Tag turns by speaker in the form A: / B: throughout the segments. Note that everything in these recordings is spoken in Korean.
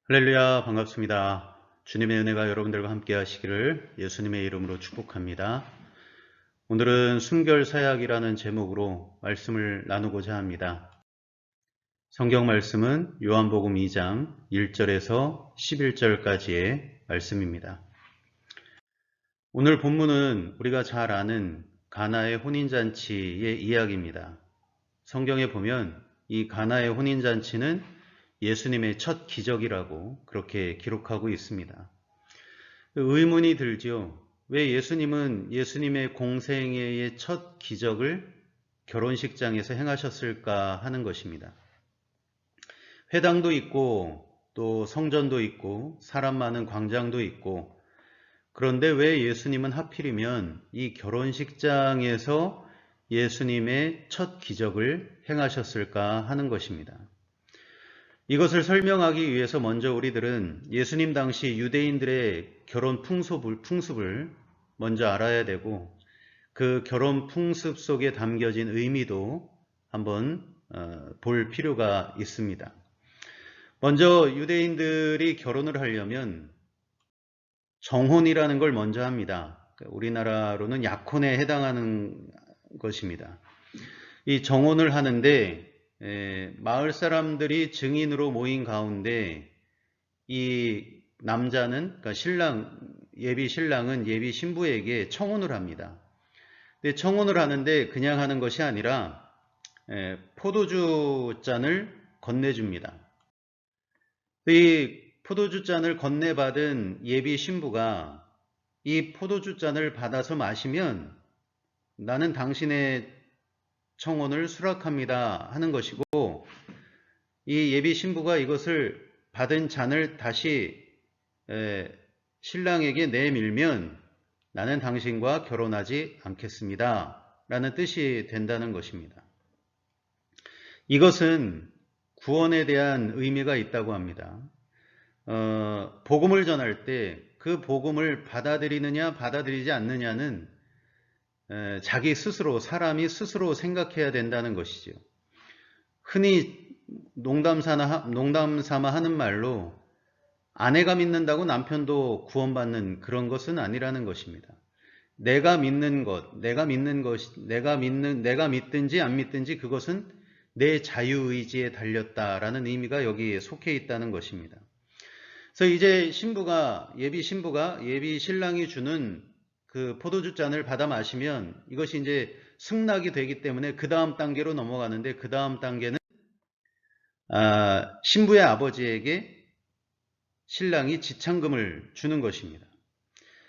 A: 할렐루야, 반갑습니다. 주님의 은혜가 여러분들과 함께 하시기를 예수님의 이름으로 축복합니다. 오늘은 순결사약이라는 제목으로 말씀을 나누고자 합니다. 성경 말씀은 요한복음 2장 1절에서 11절까지의 말씀입니다. 오늘 본문은 우리가 잘 아는 가나의 혼인잔치의 이야기입니다. 성경에 보면 이 가나의 혼인잔치는 예수님의 첫 기적이라고 그렇게 기록하고 있습니다. 의문이 들지요. 왜 예수님은 예수님의 공생애의 첫 기적을 결혼식장에서 행하셨을까 하는 것입니다. 회당도 있고 또 성전도 있고 사람 많은 광장도 있고, 그런데 왜 예수님은 하필이면 이 결혼식장에서 예수님의 첫 기적을 행하셨을까 하는 것입니다. 이것을 설명하기 위해서 먼저 우리들은 예수님 당시 유대인들의 결혼 풍습을 먼저 알아야 되고, 그 결혼 풍습 속에 담겨진 의미도 한번 볼 필요가 있습니다. 먼저 유대인들이 결혼을 하려면 정혼이라는 걸 먼저 합니다. 우리나라로는 약혼에 해당하는 것입니다. 이 정혼을 하는데 마을 사람들이 증인으로 모인 가운데 이 남자는, 그러니까 예비 신랑은 예비 신부에게 청혼을 합니다. 근데 청혼을 하는데 그냥 하는 것이 아니라 포도주 잔을 건네줍니다. 이 포도주 잔을 건네받은 예비 신부가 이 포도주 잔을 받아서 마시면 나는 당신의 청혼을 수락합니다 하는 것이고, 이 예비 신부가 이것을 받은 잔을 다시 신랑에게 내밀면 나는 당신과 결혼하지 않겠습니다 라는 뜻이 된다는 것입니다. 이것은 구원에 대한 의미가 있다고 합니다. 복음을 전할 때 그 복음을 받아들이느냐 받아들이지 않느냐는 자기 스스로, 사람이 스스로 생각해야 된다는 것이죠. 흔히 농담 삼아 하는 말로 아내가 믿는다고 남편도 구원받는 그런 것은 아니라는 것입니다. 내가 믿는 것, 내가 믿든지 안 믿든지 그것은 내 자유의지에 달렸다라는 의미가 여기에 속해 있다는 것입니다. 그래서 이제 예비 신랑이 주는 그 포도주 잔을 받아 마시면 이것이 이제 승낙이 되기 때문에 그 다음 단계로 넘어가는데, 그 다음 단계는 신부의 아버지에게 신랑이 지참금을 주는 것입니다.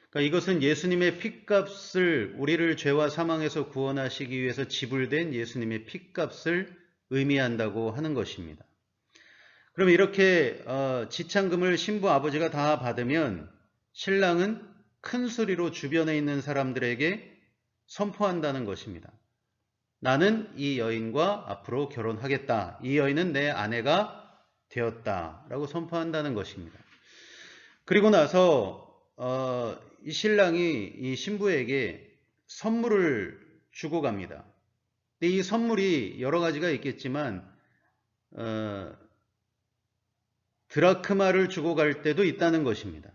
A: 그러니까 이것은 예수님의 핏값을, 우리를 죄와 사망에서 구원하시기 위해서 지불된 예수님의 핏값을 의미한다고 하는 것입니다. 그럼 이렇게 지참금을 신부 아버지가 다 받으면 신랑은 큰 소리로 주변에 있는 사람들에게 선포한다는 것입니다. 나는 이 여인과 앞으로 결혼하겠다. 이 여인은 내 아내가 되었다 라고 선포한다는 것입니다. 그리고 나서 이 신랑이 이 신부에게 선물을 주고 갑니다. 근데 이 선물이 여러 가지가 있겠지만 드라크마를 주고 갈 때도 있다는 것입니다.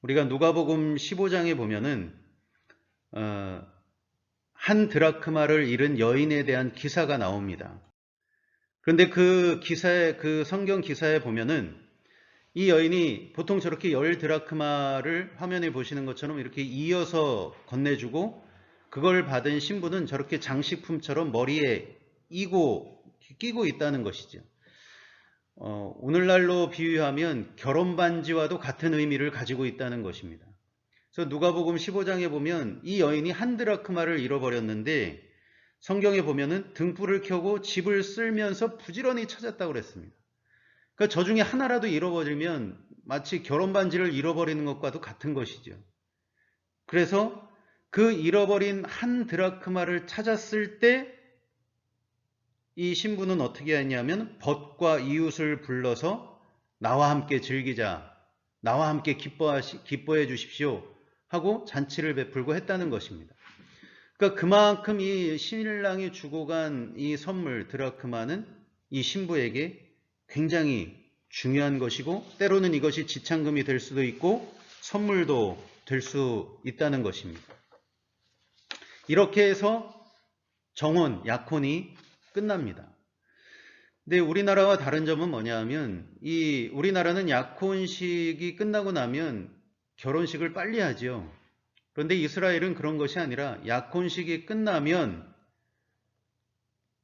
A: 우리가 누가복음 15장에 보면은 한 드라크마를 잃은 여인에 대한 기사가 나옵니다. 그런데 그 성경 기사에 보면은 이 여인이 보통 저렇게 10드라크마를 화면에 보시는 것처럼 이렇게 이어서 건네주고, 그걸 받은 신부는 저렇게 장식품처럼 머리에 끼고 있다는 것이죠. 오늘날로 비유하면 결혼 반지와도 같은 의미를 가지고 있다는 것입니다. 그래서 누가복음 15장에 보면 이 여인이 한 드라크마를 잃어버렸는데 성경에 보면은 등불을 켜고 집을 쓸면서 부지런히 찾았다고 그랬습니다. 그러니까 저 중에 하나라도 잃어버리면 마치 결혼 반지를 잃어버리는 것과도 같은 것이죠. 그래서 그 잃어버린 한 드라크마를 찾았을 때 이 신부는 어떻게 했냐면 벗과 이웃을 불러서 나와 함께 즐기자, 나와 함께 기뻐해 주십시오 하고 잔치를 베풀고 했다는 것입니다. 그러니까 그만큼 이 신랑이 주고 간 이 선물 드라크마는 이 신부에게 굉장히 중요한 것이고 때로는 이것이 지참금이 될 수도 있고 선물도 될 수 있다는 것입니다. 이렇게 해서 정혼, 약혼이 끝납니다. 근데 우리나라와 다른 점은 뭐냐 하면 우리나라는 약혼식이 끝나고 나면 결혼식을 빨리 하죠. 그런데 이스라엘은 그런 것이 아니라 약혼식이 끝나면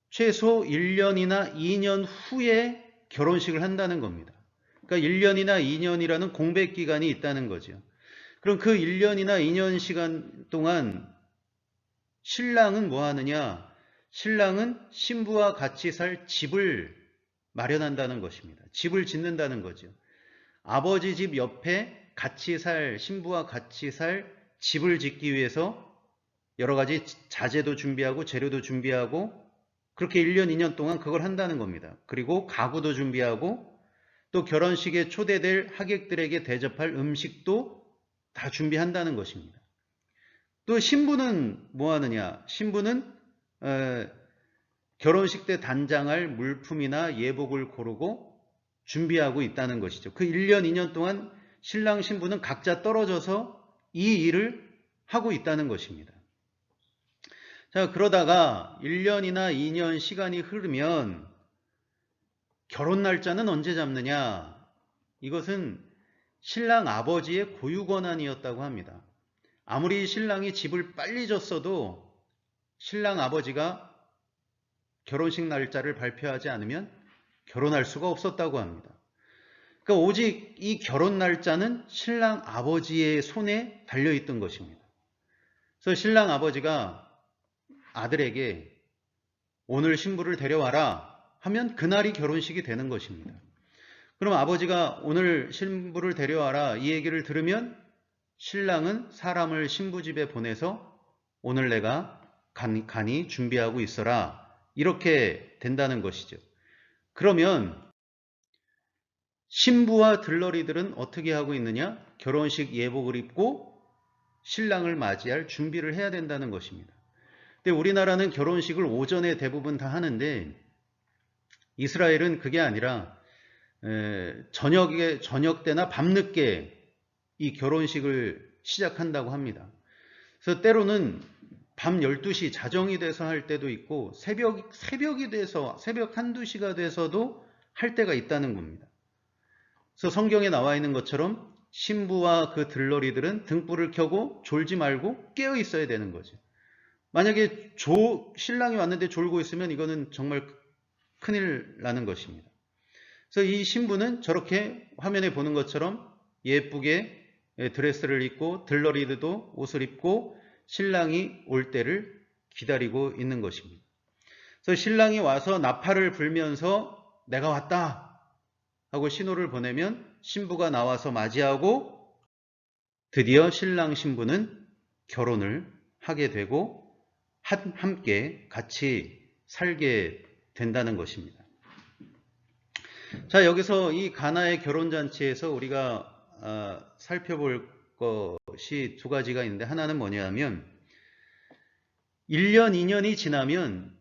A: 최소 1년이나 2년 후에 결혼식을 한다는 겁니다. 그러니까 1년이나 2년이라는 공백 기간이 있다는 거죠. 그럼 그 1년이나 2년 시간 동안 신랑은 뭐 하느냐? 신랑은 신부와 같이 살 집을 마련한다는 것입니다. 집을 짓는다는 거죠. 아버지 집 옆에 같이 살, 신부와 같이 살 집을 짓기 위해서 여러 가지 자재도 준비하고 재료도 준비하고 그렇게 1년, 2년 동안 그걸 한다는 겁니다. 그리고 가구도 준비하고 또 결혼식에 초대될 하객들에게 대접할 음식도 다 준비한다는 것입니다. 또 신부는 뭐 하느냐? 신부는 결혼식 때 단장할 물품이나 예복을 고르고 준비하고 있다는 것이죠. 그 1년, 2년 동안 신랑 신부는 각자 떨어져서 이 일을 하고 있다는 것입니다. 자, 그러다가 1년이나 2년 시간이 흐르면 결혼 날짜는 언제 잡느냐? 이것은 신랑 아버지의 고유 권한이었다고 합니다. 아무리 신랑이 집을 빨리 줬어도 신랑 아버지가 결혼식 날짜를 발표하지 않으면 결혼할 수가 없었다고 합니다. 그러니까 오직 이 결혼 날짜는 신랑 아버지의 손에 달려있던 것입니다. 그래서 신랑 아버지가 아들에게 오늘 신부를 데려와라 하면 그날이 결혼식이 되는 것입니다. 그럼 아버지가 오늘 신부를 데려와라 이 얘기를 들으면 신랑은 사람을 신부 집에 보내서 오늘 내가 간이 준비하고 있어라 이렇게 된다는 것이죠. 그러면 신부와 들러리들은 어떻게 하고 있느냐? 결혼식 예복을 입고 신랑을 맞이할 준비를 해야 된다는 것입니다. 근데 우리나라는 결혼식을 오전에 대부분 다 하는데 이스라엘은 그게 아니라 저녁 때나 밤늦게 이 결혼식을 시작한다고 합니다. 그래서 때로는 밤 12시 자정이 돼서 할 때도 있고 새벽이 돼서 새벽 1, 2시가 돼서도 할 때가 있다는 겁니다. 그래서 성경에 나와 있는 것처럼 신부와 그 들러리들은 등불을 켜고 졸지 말고 깨어 있어야 되는 거죠. 만약에 신랑이 왔는데 졸고 있으면 이거는 정말 큰일 나는 것입니다. 그래서 이 신부는 저렇게 화면에 보는 것처럼 예쁘게 드레스를 입고 들러리들도 옷을 입고 신랑이 올 때를 기다리고 있는 것입니다. 그래서 신랑이 와서 나팔을 불면서 내가 왔다 하고 신호를 보내면 신부가 나와서 맞이하고 드디어 신랑 신부는 결혼을 하게 되고 함께 같이 살게 된다는 것입니다. 자, 여기서 이 가나의 결혼잔치에서 우리가 살펴볼 것이 두 가지가 있는데 하나는 뭐냐 하면 1년, 2년이 지나면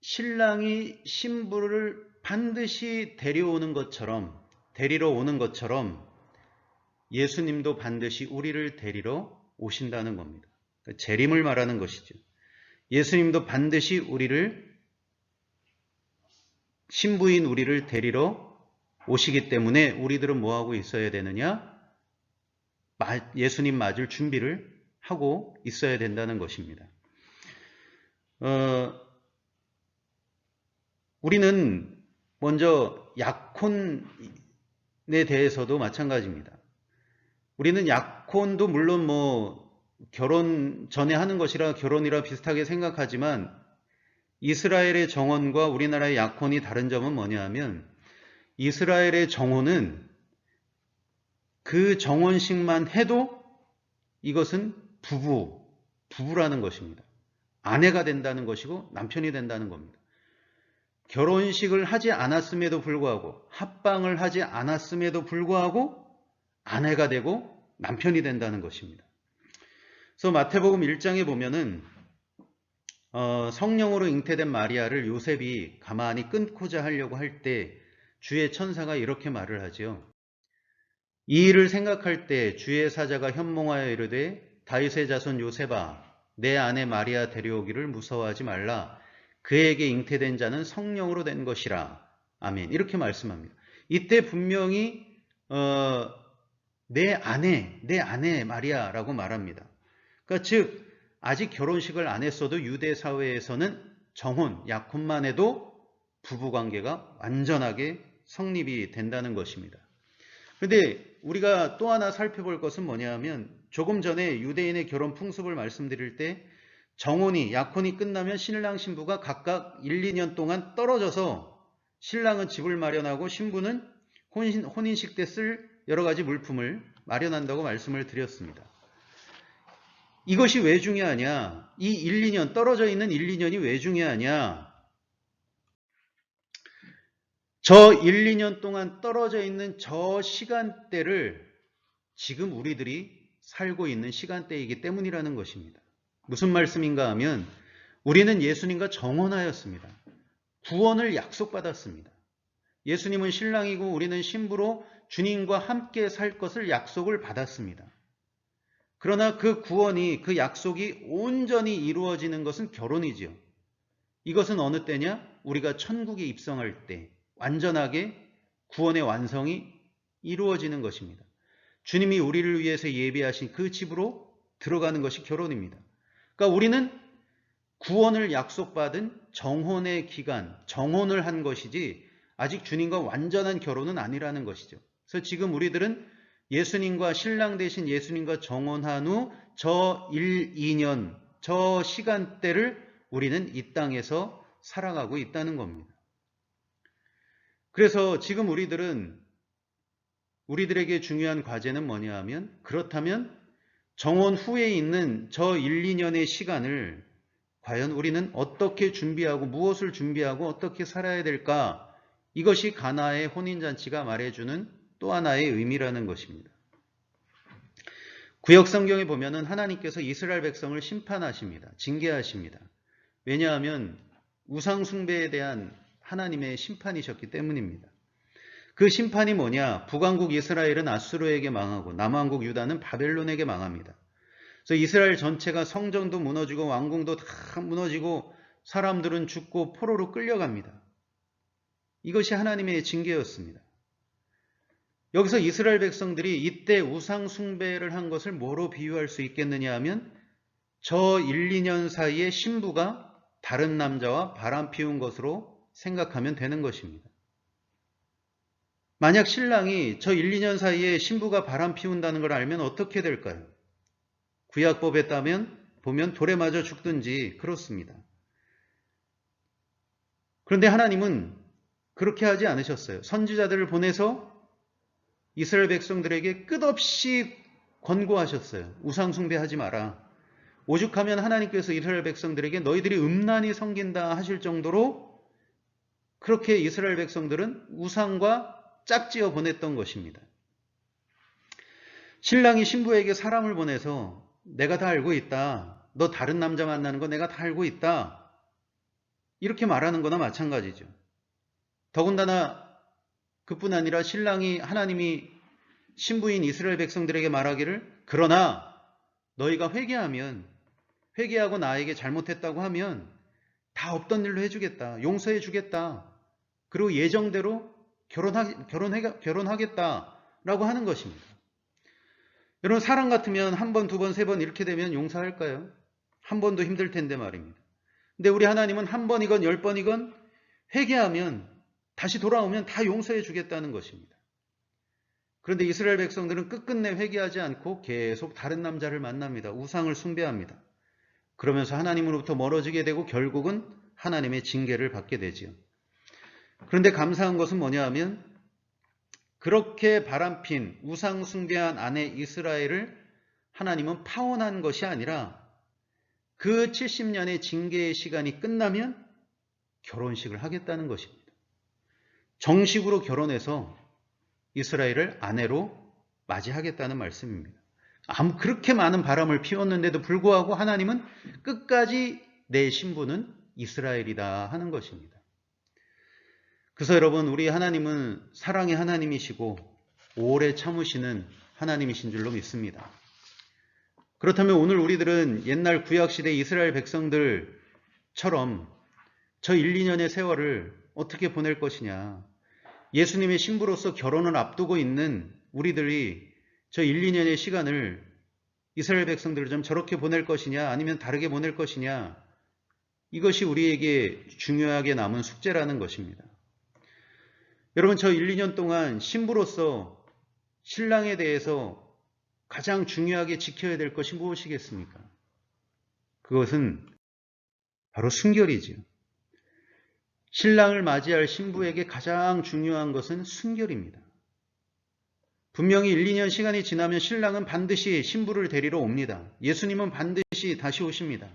A: 신랑이 신부를 반드시 데리러 오는 것처럼 예수님도 반드시 우리를 데리러 오신다는 겁니다. 그러니까 재림을 말하는 것이죠. 예수님도 반드시 신부인 우리를 데리러 오시기 때문에 우리들은 뭐하고 있어야 되느냐? 예수님 맞을 준비를 하고 있어야 된다는 것입니다. 우리는 먼저 약혼에 대해서도 마찬가지입니다. 우리는 약혼도 물론 결혼 전에 하는 것이라 결혼이라 비슷하게 생각하지만 이스라엘의 정혼과 우리나라의 약혼이 다른 점은 뭐냐 하면 이스라엘의 정혼은 그 정혼식만 해도 이것은 부부라는 것입니다. 아내가 된다는 것이고 남편이 된다는 겁니다. 결혼식을 하지 않았음에도 불구하고 합방을 하지 않았음에도 불구하고 아내가 되고 남편이 된다는 것입니다. 그래서 마태복음 1장에 보면은 성령으로 잉태된 마리아를 요셉이 가만히 끊고자 하려고 할 때 주의 천사가 이렇게 말을 하지요. 이 일을 생각할 때 주의 사자가 현몽하여 이르되 다윗의 자손 요셉아 내 아내 마리아 데려오기를 무서워하지 말라. 그에게 잉태된 자는 성령으로 된 것이라. 아멘. 이렇게 말씀합니다. 이때 분명히 내 아내 마리아라고 말합니다. 그러니까 즉 아직 결혼식을 안 했어도 유대 사회에서는 정혼, 약혼만 해도 부부관계가 완전하게 성립이 된다는 것입니다. 그런데 우리가 또 하나 살펴볼 것은 뭐냐 하면 조금 전에 유대인의 결혼 풍습을 말씀드릴 때 정혼이, 약혼이 끝나면 신랑, 신부가 각각 1, 2년 동안 떨어져서 신랑은 집을 마련하고 신부는 혼인식 때 쓸 여러 가지 물품을 마련한다고 말씀을 드렸습니다. 이것이 왜 중요하냐? 이 1, 2년 떨어져 있는 1, 2년이 왜 중요하냐? 저 1, 2년 동안 떨어져 있는 저 시간대를 지금 우리들이 살고 있는 시간대이기 때문이라는 것입니다. 무슨 말씀인가 하면 우리는 예수님과 정혼하였습니다. 구원을 약속받았습니다. 예수님은 신랑이고 우리는 신부로 주님과 함께 살 것을 약속을 받았습니다. 그러나 그 구원이, 그 약속이 온전히 이루어지는 것은 결혼이지요. 이것은 어느 때냐? 우리가 천국에 입성할 때 완전하게 구원의 완성이 이루어지는 것입니다. 주님이 우리를 위해서 예비하신 그 집으로 들어가는 것이 결혼입니다. 그러니까 우리는 구원을 약속받은 정혼의 기간, 정혼을 한 것이지 아직 주님과 완전한 결혼은 아니라는 것이죠. 그래서 지금 우리들은 예수님과 신랑 대신 예수님과 정혼한 후 저 1, 2년, 저 시간대를 우리는 이 땅에서 살아가고 있다는 겁니다. 그래서 지금 우리들에게 중요한 과제는 뭐냐 하면 그렇다면 정혼 후에 있는 저 1, 2년의 시간을 과연 우리는 어떻게 준비하고 무엇을 준비하고 어떻게 살아야 될까? 이것이 가나의 혼인잔치가 말해주는 또 하나의 의미라는 것입니다. 구약 성경에 보면은 하나님께서 이스라엘 백성을 심판하십니다. 징계하십니다. 왜냐하면 우상 숭배에 대한 하나님의 심판이셨기 때문입니다. 그 심판이 뭐냐? 북왕국 이스라엘은 아수르에게 망하고 남왕국 유다는 바벨론에게 망합니다. 그래서 이스라엘 전체가 성전도 무너지고 왕궁도 다 무너지고 사람들은 죽고 포로로 끌려갑니다. 이것이 하나님의 징계였습니다. 여기서 이스라엘 백성들이 이때 우상 숭배를 한 것을 뭐로 비유할 수 있겠느냐 하면 저 1, 2년 사이에 신부가 다른 남자와 바람 피운 것으로 생각하면 되는 것입니다. 만약 신랑이 저 1, 2년 사이에 신부가 바람 피운다는 걸 알면 어떻게 될까요? 구약법에 따면 보면 돌에 맞아 죽든지 그렇습니다. 그런데 하나님은 그렇게 하지 않으셨어요. 선지자들을 보내서 이스라엘 백성들에게 끝없이 권고하셨어요. 우상 숭배하지 마라. 오죽하면 하나님께서 이스라엘 백성들에게 너희들이 음란히 섬긴다 하실 정도로 그렇게 이스라엘 백성들은 우상과 짝지어 보냈던 것입니다. 신랑이 신부에게 사람을 보내서 내가 다 알고 있다. 너 다른 남자 만나는 거 내가 다 알고 있다. 이렇게 말하는 거나 마찬가지죠. 더군다나 그뿐 아니라 하나님이 신부인 이스라엘 백성들에게 말하기를 그러나 너희가 회개하고 나에게 잘못했다고 하면 다 없던 일로 해주겠다. 용서해 주겠다. 그리고 예정대로 결혼하겠다라고 하는 것입니다. 여러분 사람 같으면 한 번, 두 번, 세 번 이렇게 되면 용서할까요? 한 번도 힘들 텐데 말입니다. 근데 우리 하나님은 한 번이건 10번이건 회개하면 다시 돌아오면 다 용서해 주겠다는 것입니다. 그런데 이스라엘 백성들은 끝끝내 회개하지 않고 계속 다른 남자를 만납니다. 우상을 숭배합니다. 그러면서 하나님으로부터 멀어지게 되고 결국은 하나님의 징계를 받게 되지요. 그런데 감사한 것은 뭐냐 하면 그렇게 바람핀 우상 숭배한 아내 이스라엘을 하나님은 파혼한 것이 아니라 그 70년의 징계의 시간이 끝나면 결혼식을 하겠다는 것입니다. 정식으로 결혼해서 이스라엘을 아내로 맞이하겠다는 말씀입니다. 그렇게 많은 바람을 피웠는데도 불구하고 하나님은 끝까지 내 신부는 이스라엘이다 하는 것입니다. 그래서 여러분, 우리 하나님은 사랑의 하나님이시고 오래 참으시는 하나님이신 줄로 믿습니다. 그렇다면 오늘 우리들은 옛날 구약시대 이스라엘 백성들처럼 저 1, 2년의 세월을 어떻게 보낼 것이냐. 예수님의 신부로서 결혼을 앞두고 있는 우리들이 저 1, 2년의 시간을 이스라엘 백성들처럼 저렇게 보낼 것이냐, 아니면 다르게 보낼 것이냐, 이것이 우리에게 중요하게 남은 숙제라는 것입니다. 여러분, 저 1, 2년 동안 신부로서 신랑에 대해서 가장 중요하게 지켜야 될 것이 무엇이겠습니까? 그것은 바로 순결이지요. 신랑을 맞이할 신부에게 가장 중요한 것은 순결입니다. 분명히 1, 2년 시간이 지나면 신랑은 반드시 신부를 데리러 옵니다. 예수님은 반드시 다시 오십니다.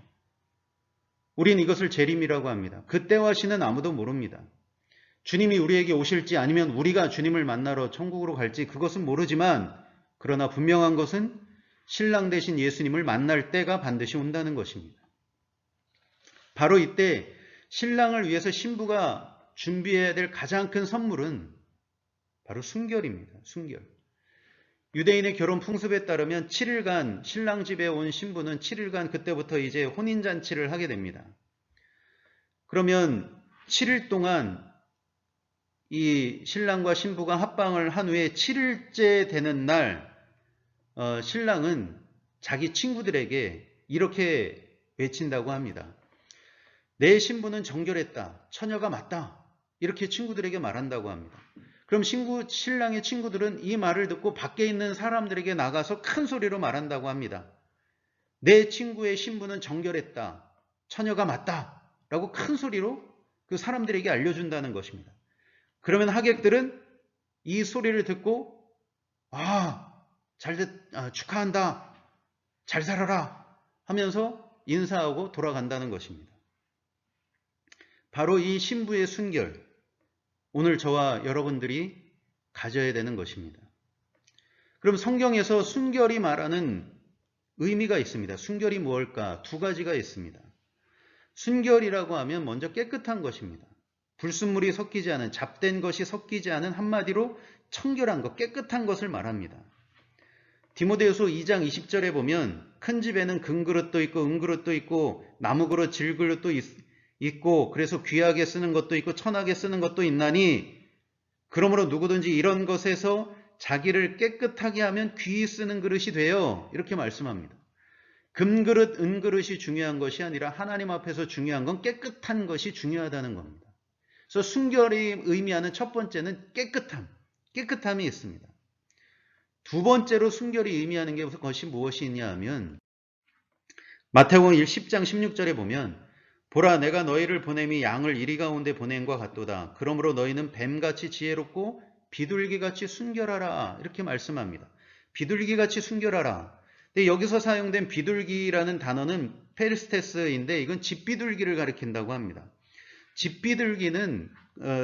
A: 우린 이것을 재림이라고 합니다. 그때와 시는 아무도 모릅니다. 주님이 우리에게 오실지 아니면 우리가 주님을 만나러 천국으로 갈지 그것은 모르지만, 그러나 분명한 것은 신랑 대신 예수님을 만날 때가 반드시 온다는 것입니다. 바로 이때 신랑을 위해서 신부가 준비해야 될 가장 큰 선물은 바로 순결입니다. 순결. 유대인의 결혼 풍습에 따르면 7일간 신랑 집에 온 신부는 7일간 그때부터 이제 혼인잔치를 하게 됩니다. 그러면 7일 동안 이 신랑과 신부가 합방을 한 후에 7일째 되는 날 신랑은 자기 친구들에게 이렇게 외친다고 합니다. 내 신부는 정결했다. 처녀가 맞다. 이렇게 친구들에게 말한다고 합니다. 그럼 신랑의 친구들은 이 말을 듣고 밖에 있는 사람들에게 나가서 큰 소리로 말한다고 합니다. 내 친구의 신부는 정결했다. 처녀가 맞다. 라고 큰 소리로 그 사람들에게 알려준다는 것입니다. 그러면 하객들은 이 소리를 듣고 축하한다. 잘 살아라. 하면서 인사하고 돌아간다는 것입니다. 바로 이 신부의 순결, 오늘 저와 여러분들이 가져야 되는 것입니다. 그럼 성경에서 순결이 말하는 의미가 있습니다. 순결이 무엇일까? 두 가지가 있습니다. 순결이라고 하면 먼저 깨끗한 것입니다. 불순물이 섞이지 않은, 잡된 것이 섞이지 않은, 한마디로 청결한 것, 깨끗한 것을 말합니다. 디모데후서 2장 20절에 보면 큰 집에는 금그릇도 있고 은그릇도 있고 나무그릇, 질그릇도 있고 그래서 귀하게 쓰는 것도 있고 천하게 쓰는 것도 있나니 그러므로 누구든지 이런 것에서 자기를 깨끗하게 하면 귀히 쓰는 그릇이 돼요. 이렇게 말씀합니다. 금그릇, 은그릇이 중요한 것이 아니라 하나님 앞에서 중요한 건 깨끗한 것이 중요하다는 겁니다. 그래서 순결이 의미하는 첫 번째는 깨끗함이 있습니다. 두 번째로 순결이 의미하는 것이 무엇이냐 하면 마태복음 10장 16절에 보면 보라 내가 너희를 보냄이 양을 이리 가운데 보냄과 같도다. 그러므로 너희는 뱀같이 지혜롭고 비둘기같이 순결하라. 이렇게 말씀합니다. 비둘기같이 순결하라. 근데 여기서 사용된 비둘기라는 단어는 페리스테스인데 이건 집비둘기를 가리킨다고 합니다. 집비둘기는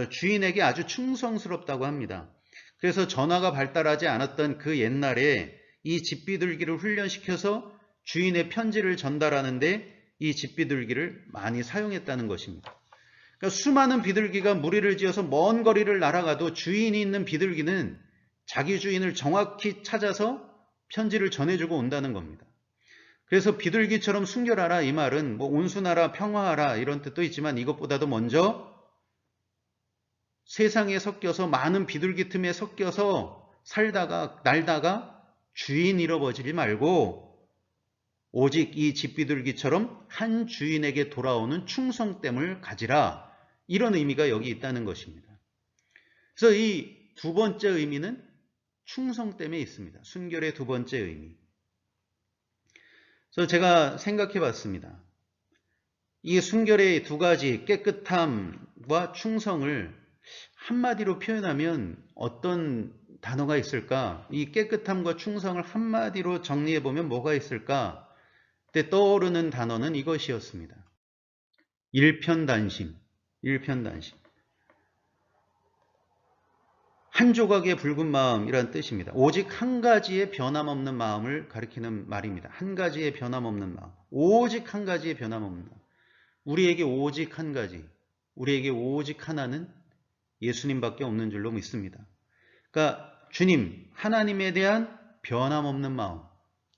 A: 주인에게 아주 충성스럽다고 합니다. 그래서 전화가 발달하지 않았던 그 옛날에 이 집비둘기를 훈련시켜서 주인의 편지를 전달하는데 이 집비둘기를 많이 사용했다는 것입니다. 그러니까 수많은 비둘기가 무리를 지어서 먼 거리를 날아가도 주인이 있는 비둘기는 자기 주인을 정확히 찾아서 편지를 전해주고 온다는 겁니다. 그래서 비둘기처럼 순결하라 이 말은 온순하라, 평화하라 이런 뜻도 있지만 이것보다도 먼저 세상에 섞여서 많은 비둘기 틈에 섞여서 날다가 주인 잃어버리지 말고 오직 이 집비둘기처럼 한 주인에게 돌아오는 충성됨을 가지라. 이런 의미가 여기 있다는 것입니다. 그래서 이 두 번째 의미는 충성됨에 있습니다. 순결의 두 번째 의미. 그래서 제가 생각해 봤습니다. 이 순결의 두 가지 깨끗함과 충성을 한마디로 표현하면 어떤 단어가 있을까? 이 깨끗함과 충성을 한마디로 정리해 보면 뭐가 있을까? 그때 떠오르는 단어는 이것이었습니다. 일편단심. 한 조각의 붉은 마음이란 뜻입니다. 오직 한 가지의 변함없는 마음을 가리키는 말입니다. 한 가지의 변함없는 마음. 오직 한 가지의 변함없는 마음. 우리에게 오직 한 가지, 우리에게 오직 하나는 예수님밖에 없는 줄로 믿습니다. 그러니까 주님, 하나님에 대한 변함없는 마음,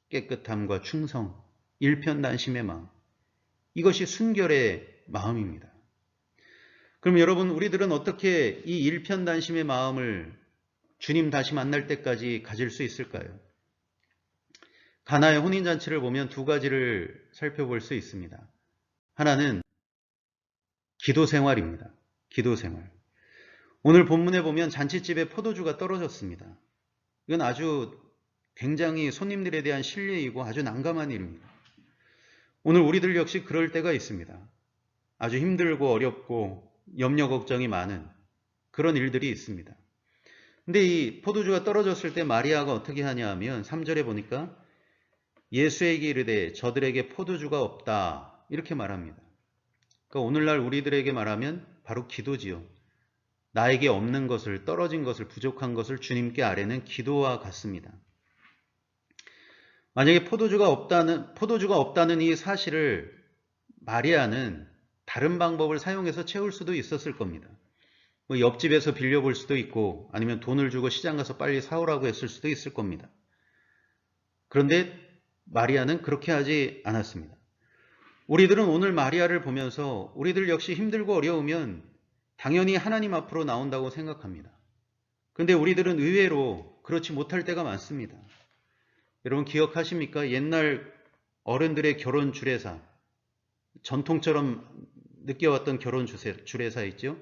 A: 깨끗함과 충성, 일편단심의 마음, 이것이 순결의 마음입니다. 그럼 여러분, 우리들은 어떻게 이 일편단심의 마음을 주님 다시 만날 때까지 가질 수 있을까요? 가나의 혼인잔치를 보면 두 가지를 살펴볼 수 있습니다. 하나는 기도 생활입니다. 기도 생활. 오늘 본문에 보면 잔치집에 포도주가 떨어졌습니다. 이건 아주 굉장히 손님들에 대한 신뢰이고 아주 난감한 일입니다. 오늘 우리들 역시 그럴 때가 있습니다. 아주 힘들고 어렵고 염려 걱정이 많은 그런 일들이 있습니다. 근데 이 포도주가 떨어졌을 때 마리아가 어떻게 하냐 하면 3절에 보니까 예수에게 이르되 저들에게 포도주가 없다 이렇게 말합니다. 그러니까 오늘날 우리들에게 말하면 바로 기도지요. 나에게 없는 것을, 떨어진 것을, 부족한 것을 주님께 아뢰는 기도와 같습니다. 만약에 포도주가 없다는 이 사실을 마리아는 다른 방법을 사용해서 채울 수도 있었을 겁니다. 뭐 옆집에서 빌려볼 수도 있고 아니면 돈을 주고 시장 가서 빨리 사오라고 했을 수도 있을 겁니다. 그런데 마리아는 그렇게 하지 않았습니다. 우리들은 오늘 마리아를 보면서 우리들 역시 힘들고 어려우면 당연히 하나님 앞으로 나온다고 생각합니다. 그런데 우리들은 의외로 그렇지 못할 때가 많습니다. 여러분 기억하십니까? 옛날 어른들의 결혼 주례사, 전통처럼 느껴왔던 결혼 주례사 있죠?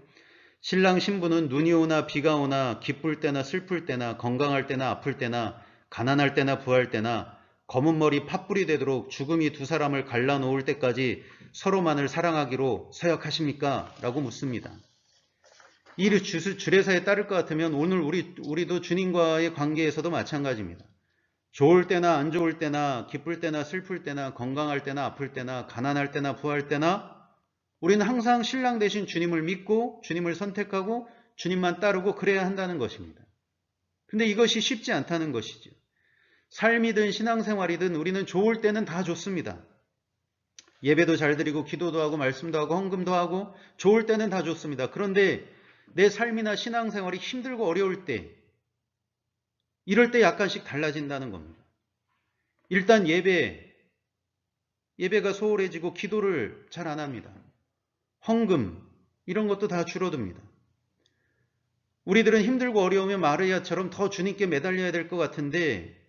A: 신랑 신부는 눈이 오나 비가 오나 기쁠 때나 슬플 때나 건강할 때나 아플 때나 가난할 때나 부할 때나 검은 머리 팥불이 되도록 죽음이 두 사람을 갈라놓을 때까지 서로만을 사랑하기로 서약하십니까? 라고 묻습니다. 이 주례사에 따를 것 같으면 오늘 우리도 주님과의 관계에서도 마찬가지입니다. 좋을 때나 안 좋을 때나 기쁠 때나 슬플 때나 건강할 때나 아플 때나 가난할 때나 부할 때나 우리는 항상 신랑 대신 주님을 믿고 주님을 선택하고 주님만 따르고 그래야 한다는 것입니다. 근데 이것이 쉽지 않다는 것이죠. 삶이든 신앙생활이든 우리는 좋을 때는 다 좋습니다. 예배도 잘 드리고 기도도 하고 말씀도 하고 헌금도 하고 좋을 때는 다 좋습니다. 그런데 내 삶이나 신앙생활이 힘들고 어려울 때 이럴 때 약간씩 달라진다는 겁니다. 일단 예배가 소홀해지고 기도를 잘 안 합니다. 헌금 이런 것도 다 줄어듭니다. 우리들은 힘들고 어려우면 마리아처럼 더 주님께 매달려야 될 것 같은데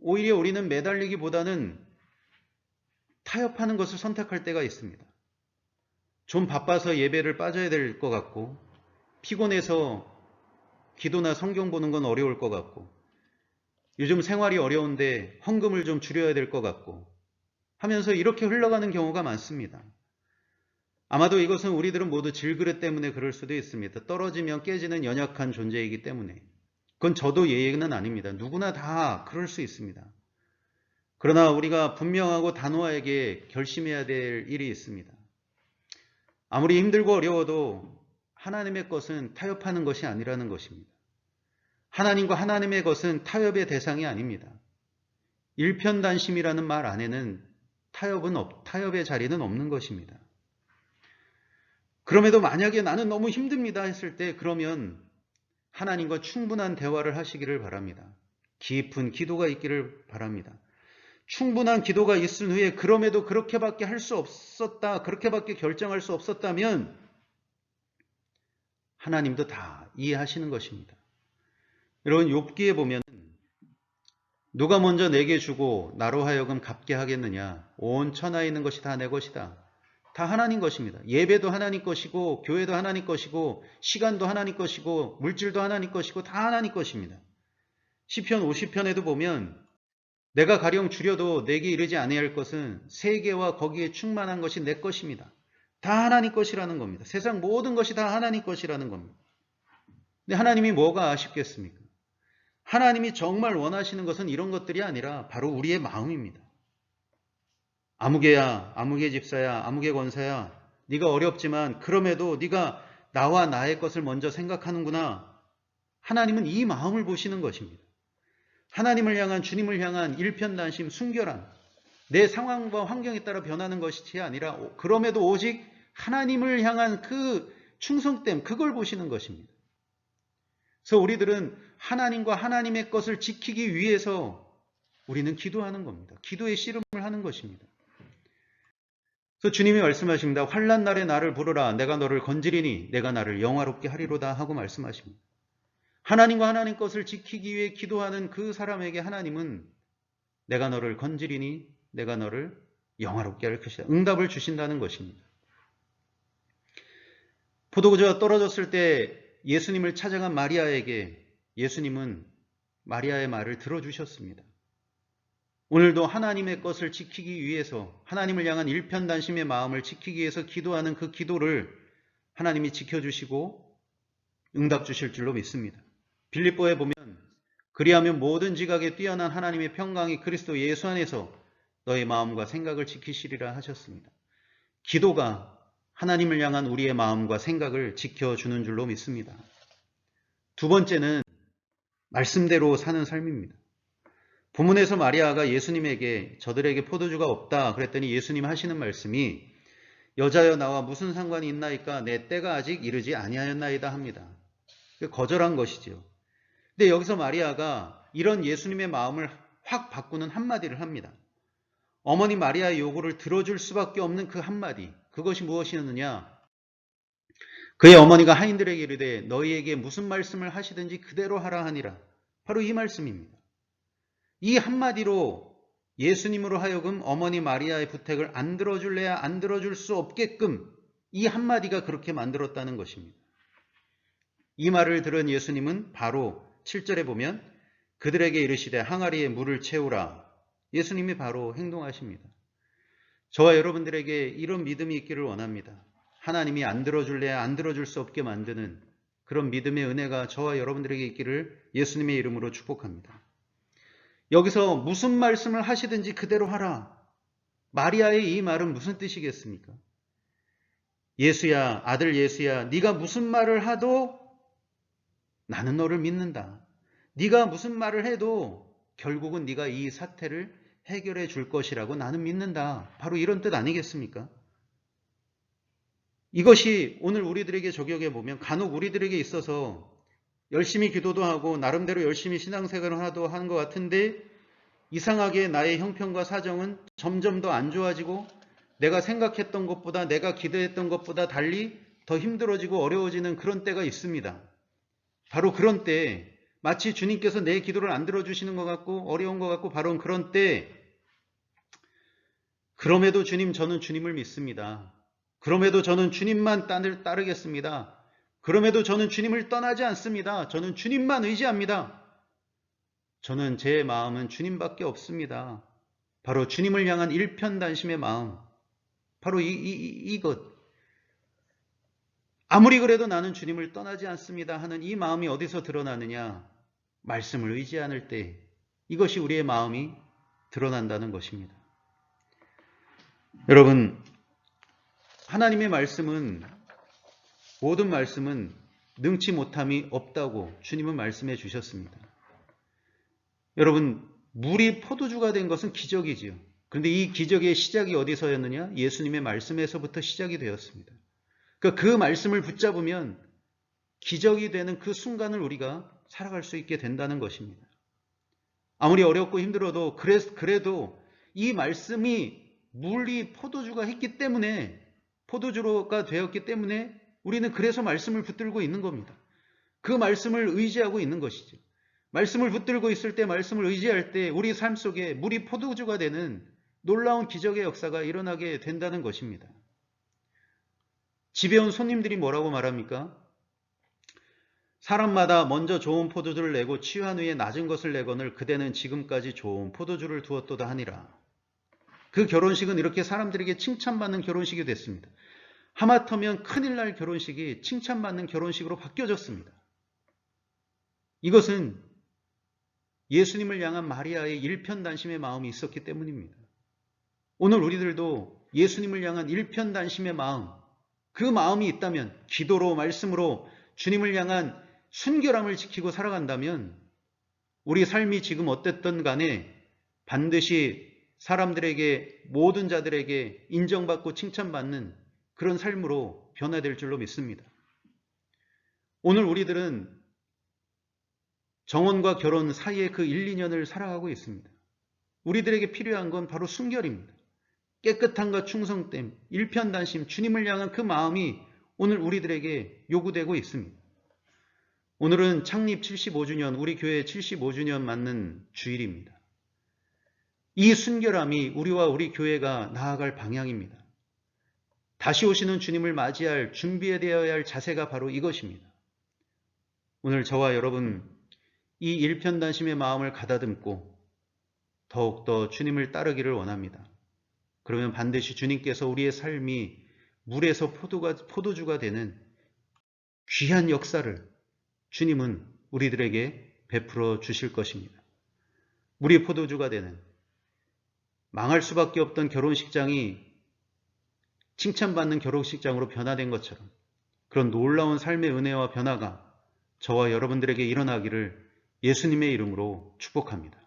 A: 오히려 우리는 매달리기보다는 타협하는 것을 선택할 때가 있습니다. 좀 바빠서 예배를 빠져야 될 것 같고 피곤해서 기도나 성경 보는 건 어려울 것 같고 요즘 생활이 어려운데 헌금을 좀 줄여야 될 것 같고 하면서 이렇게 흘러가는 경우가 많습니다. 아마도 이것은 우리들은 모두 질그릇 때문에 그럴 수도 있습니다. 떨어지면 깨지는 연약한 존재이기 때문에. 그건 저도 예의는 아닙니다. 누구나 다 그럴 수 있습니다. 그러나 우리가 분명하고 단호하게 결심해야 될 일이 있습니다. 아무리 힘들고 어려워도 하나님의 것은 타협하는 것이 아니라는 것입니다. 하나님과 하나님의 것은 타협의 대상이 아닙니다. 일편단심이라는 말 안에는 타협의 자리는 없는 것입니다. 그럼에도 만약에 나는 너무 힘듭니다 했을 때 그러면 하나님과 충분한 대화를 하시기를 바랍니다. 깊은 기도가 있기를 바랍니다. 충분한 기도가 있은 후에 그럼에도 그렇게밖에 할 수 없었다, 그렇게밖에 결정할 수 없었다면 하나님도 다 이해하시는 것입니다. 여러분 욥기에 보면 누가 먼저 내게 주고 나로 하여금 갚게 하겠느냐? 온 천하에 있는 것이 다 내 것이다. 다 하나님 것입니다. 예배도 하나님 것이고 교회도 하나님 것이고 시간도 하나님 것이고 물질도 하나님 것이고 다 하나님 것입니다. 시편 50편에도 보면 내가 가령 줄여도 내게 이르지 아니할 것은 세계와 거기에 충만한 것이 내 것입니다. 다 하나님 것이라는 겁니다. 세상 모든 것이 다 하나님 것이라는 겁니다. 근데 하나님이 뭐가 아쉽겠습니까? 하나님이 정말 원하시는 것은 이런 것들이 아니라 바로 우리의 마음입니다. 아무개야, 아무개 집사야, 아무개 권사야, 네가 어렵지만 그럼에도 네가 나와 나의 것을 먼저 생각하는구나. 하나님은 이 마음을 보시는 것입니다. 하나님을 향한 주님을 향한 일편단심, 순결함, 내 상황과 환경에 따라 변하는 것이 아니라 그럼에도 오직 하나님을 향한 그 충성됨, 그걸 보시는 것입니다. 그래서 우리들은 하나님과 하나님의 것을 지키기 위해서 우리는 기도하는 겁니다. 기도의 씨름을 하는 것입니다. 그래서 주님이 말씀하십니다. 환난 날에 나를 부르라. 내가 너를 건지리니 내가 나를 영화롭게 하리로다 하고 말씀하십니다. 하나님과 하나님 것을 지키기 위해 기도하는 그 사람에게 하나님은 내가 너를 건지리니 내가 너를 영화롭게 할 것이다. 응답을 주신다는 것입니다. 포도주가 떨어졌을 때 예수님을 찾아간 마리아에게 예수님은 마리아의 말을 들어주셨습니다. 오늘도 하나님의 것을 지키기 위해서 하나님을 향한 일편단심의 마음을 지키기 위해서 기도하는 그 기도를 하나님이 지켜주시고 응답 주실 줄로 믿습니다. 빌립보에 보면 그리하면 모든 지각에 뛰어난 하나님의 평강이 그리스도 예수 안에서 너의 마음과 생각을 지키시리라 하셨습니다. 기도가 하나님을 향한 우리의 마음과 생각을 지켜주는 줄로 믿습니다. 두 번째는 말씀대로 사는 삶입니다. 본문에서 마리아가 예수님에게 저들에게 포도주가 없다 그랬더니 예수님 하시는 말씀이 여자여 나와 무슨 상관이 있나이까 내 때가 아직 이르지 아니하였나이다 합니다. 거절한 것이지요. 근데 여기서 마리아가 이런 예수님의 마음을 확 바꾸는 한마디를 합니다. 어머니 마리아의 요구를 들어줄 수밖에 없는 그 한마디, 그것이 무엇이었느냐? 그의 어머니가 하인들에게 이르되 너희에게 무슨 말씀을 하시든지 그대로 하라 하니라. 바로 이 말씀입니다. 이 한마디로 예수님으로 하여금 어머니 마리아의 부탁을 안 들어줄래야 안 들어줄 수 없게끔 이 한마디가 그렇게 만들었다는 것입니다. 이 말을 들은 예수님은 바로 7절에 보면 그들에게 이르시되 항아리에 물을 채우라. 예수님이 바로 행동하십니다. 저와 여러분들에게 이런 믿음이 있기를 원합니다. 하나님이 안 들어줄래야 안 들어줄 수 없게 만드는 그런 믿음의 은혜가 저와 여러분들에게 있기를 예수님의 이름으로 축복합니다. 여기서 무슨 말씀을 하시든지 그대로 하라. 마리아의 이 말은 무슨 뜻이겠습니까? 예수야, 아들 예수야, 네가 무슨 말을 하도 나는 너를 믿는다. 네가 무슨 말을 해도 결국은 네가 이 사태를 해결해 줄 것이라고 나는 믿는다. 바로 이런 뜻 아니겠습니까? 이것이 오늘 우리들에게 적용해 보면 간혹 우리들에게 있어서 열심히 기도도 하고 나름대로 열심히 신앙생활을 하는 것 같은데 이상하게 나의 형편과 사정은 점점 더 안 좋아지고 내가 생각했던 것보다 내가 기대했던 것보다 달리 더 힘들어지고 어려워지는 그런 때가 있습니다. 바로 그런 때 마치 주님께서 내 기도를 안 들어주시는 것 같고 어려운 것 같고 바로 그런 때 그럼에도 주님 저는 주님을 믿습니다. 그럼에도 저는 주님만 따르겠습니다. 그럼에도 저는 주님을 떠나지 않습니다. 저는 주님만 의지합니다. 저는 제 마음은 주님밖에 없습니다. 바로 주님을 향한 일편단심의 마음. 바로 이것. 아무리 그래도 나는 주님을 떠나지 않습니다 하는 이 마음이 어디서 드러나느냐? 말씀을 의지 않을 때 이것이 우리의 마음이 드러난다는 것입니다. 여러분, 하나님의 말씀은 모든 말씀은 능치 못함이 없다고 주님은 말씀해 주셨습니다. 여러분, 물이 포도주가 된 것은 기적이지요. 그런데 이 기적의 시작이 어디서였느냐? 예수님의 말씀에서부터 시작이 되었습니다. 그러니까 그 말씀을 붙잡으면 기적이 되는 그 순간을 우리가 살아갈 수 있게 된다는 것입니다. 아무리 어렵고 힘들어도 그래도 이 말씀이 물이 포도주가 했기 때문에 포도주가 되었기 때문에 우리는 그래서 말씀을 붙들고 있는 겁니다. 그 말씀을 의지하고 있는 것이죠. 말씀을 붙들고 있을 때 말씀을 의지할 때 우리 삶 속에 물이 포도주가 되는 놀라운 기적의 역사가 일어나게 된다는 것입니다. 집에 온 손님들이 뭐라고 말합니까? 사람마다 먼저 좋은 포도주를 내고 취한 후에 낮은 것을 내거늘 그대는 지금까지 좋은 포도주를 두었도다 하니라. 그 결혼식은 이렇게 사람들에게 칭찬받는 결혼식이 됐습니다. 하마터면 큰일 날 결혼식이 칭찬받는 결혼식으로 바뀌어졌습니다. 이것은 예수님을 향한 마리아의 일편단심의 마음이 있었기 때문입니다. 오늘 우리들도 예수님을 향한 일편단심의 마음, 그 마음이 있다면 기도로 말씀으로 주님을 향한 순결함을 지키고 살아간다면 우리 삶이 지금 어땠든 간에 반드시 사람들에게 모든 자들에게 인정받고 칭찬받는 그런 삶으로 변화될 줄로 믿습니다. 오늘 우리들은 정혼과 결혼 사이에 그 1, 2년을 살아가고 있습니다. 우리들에게 필요한 건 바로 순결입니다. 깨끗함과 충성됨, 일편단심, 주님을 향한 그 마음이 오늘 우리들에게 요구되고 있습니다. 오늘은 창립 75주년, 우리 교회 75주년 맞는 주일입니다. 이 순결함이 우리와 우리 교회가 나아갈 방향입니다. 다시 오시는 주님을 맞이할 준비되어야 할 자세가 바로 이것입니다. 오늘 저와 여러분 이 일편단심의 마음을 가다듬고 더욱더 주님을 따르기를 원합니다. 그러면 반드시 주님께서 우리의 삶이 물에서 포도주가 되는 귀한 역사를 주님은 우리들에게 베풀어 주실 것입니다. 물이 포도주가 되는 망할 수밖에 없던 결혼식장이 칭찬받는 결혼식장으로 변화된 것처럼 그런 놀라운 삶의 은혜와 변화가 저와 여러분들에게 일어나기를 예수님의 이름으로 축복합니다.